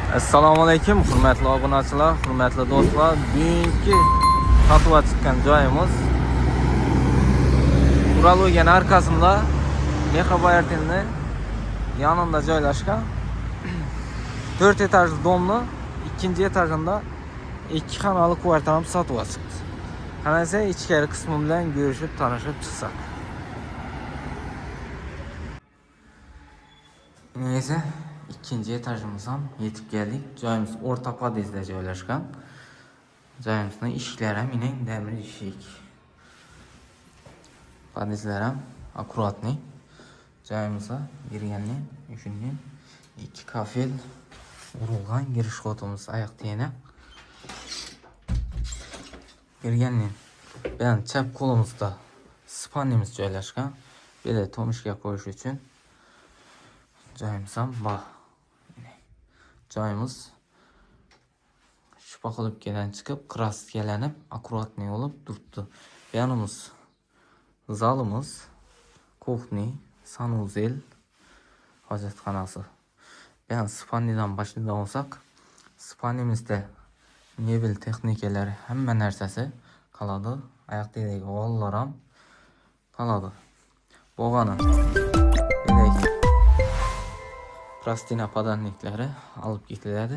Assalomu alaykum, hurmatli obunachilar, hurmatli do'stlar. Bugungi sotuvga chiqqan joyimiz Uralgan arkasında Mexabayartinni yanında joylashgan 4 etajli domni ikkinchi etajında 2 xonali kvartirani sotuvga chiqdi. Qana esa ichkari qismi bilan ko'rishib, tanishib chiqsak. Neyse, ikinci etajımızdan yetib geldik. Joyimiz o'rta podyezdda joylashgan. Joyimizning eshiklari ham minen demir eshik. Podyezlar ham akkuratniy. Joyimizga kirgandan shundan ikki kafel urilgan girish qotimiz oyoq tiyeni. Kirgandan bilan chap qo'limizda spannimiz joylashgan. Bele tomishga qo'yish uchun joyimiz ham bor. Joyimiz shupa qilib kelan chiqib, kraskalanib, akkuratniy bo'lib turibdi. Yanimiz zalimiz, kuxni, sanuzel, hojatxonasi. Ben spanidan başlaydan olsak, spanimizde mebel texnikalari hamma narsasi qoladi. Oyoqdagi g'ollar ham qoladi. Bo'lgani plastina podanliklari olib ketiladi.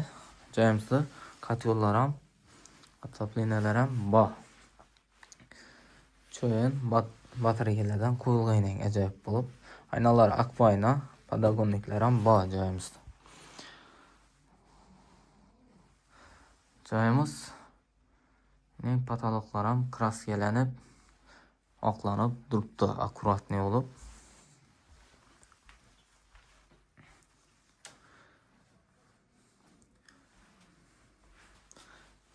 Joyimizda katyollar ham, отоплениялар ham bor. Cho'yin batareyalardan qo'yilgan ajoyib bo'lib, aynalar akvayna, podagonliklar ham bor joyimizda. Joyimiz pataloqlar ham kraskalanib, oqlanib turibdi, akkuratniy bo'lib.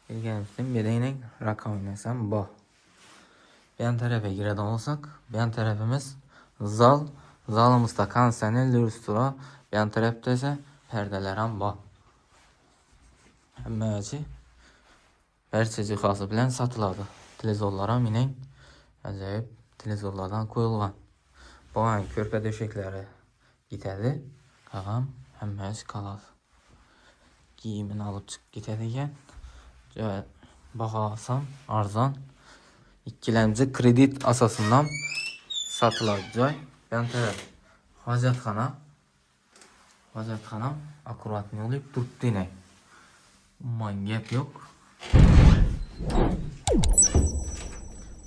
Gelgenimizden bedenin rakamıyla bu. Ben tarafa gireden olsak, ben tarafımız zal. Zalımızda kanserli lükstura. Ben tarafta ise perdeler ham bu. Hemen barcha jihozi bilan sotiladi. Televizorlar ham minen ajoyib televizorlardan qo'yilgan. Bo'lgan ko'rpa döşeklari ketadi. Qolgan hammasi qoladi. Kiyimini olib chiqib ketadi ekan. Bahasam arzon. İkkilemci kredit asasından satılır joy. Ben taraf hojatxona. Hojatxonam akkuratniy bo'lib turibdi ne. Umuman gap yo'q.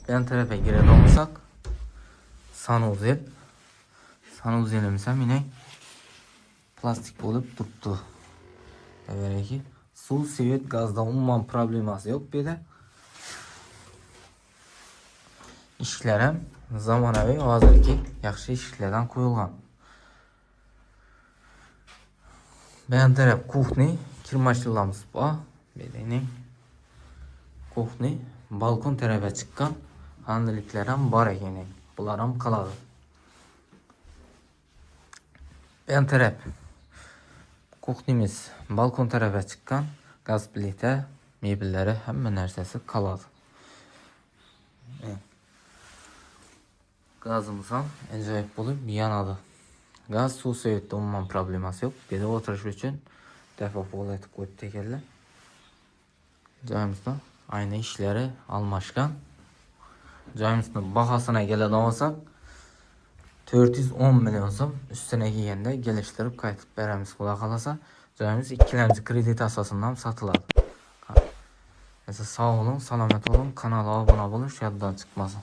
Ben tarafa girib olsak, sanuzel. Sanuzelimiz ham minen plastik bo'lib turibdi. Tabii suv, svet, gazda umuman problemasi yo'q bu yerda. Eshiklar ham zamonaviy, hozirgi yaxshi eshiklardan qo'yilgan. Ben taraf kuxni, kirmashlarimiz bor. Bedening kuxni, balkon tarafa chiqqan handliklar ham bor ekan. Bular ham qoladi. Ben taraf kuxnimiz balkon tarafa chiqqan, gaz plita, mebellari, hamma narsasi qoladi. Gazımız ham ajoyib bo'lib yanadi. Gaz, suv, svetda umuman problemasi yo'q. Bu yerda o'tirish uchun defol etib qo'yibdi ekanlar. Joyimizda ayna ishlari almashgan. Joyimizning bahosini keladigan olsak, 410 million so'm üstüne kelganda gelishtirib qaytib beramiz. Xudo xolasa, joyimiz ikkilamchi kredit asosidan sotiladi. Sog' olun, salomat olun, kanalga obuna bo'lish yoddan chiqmasin.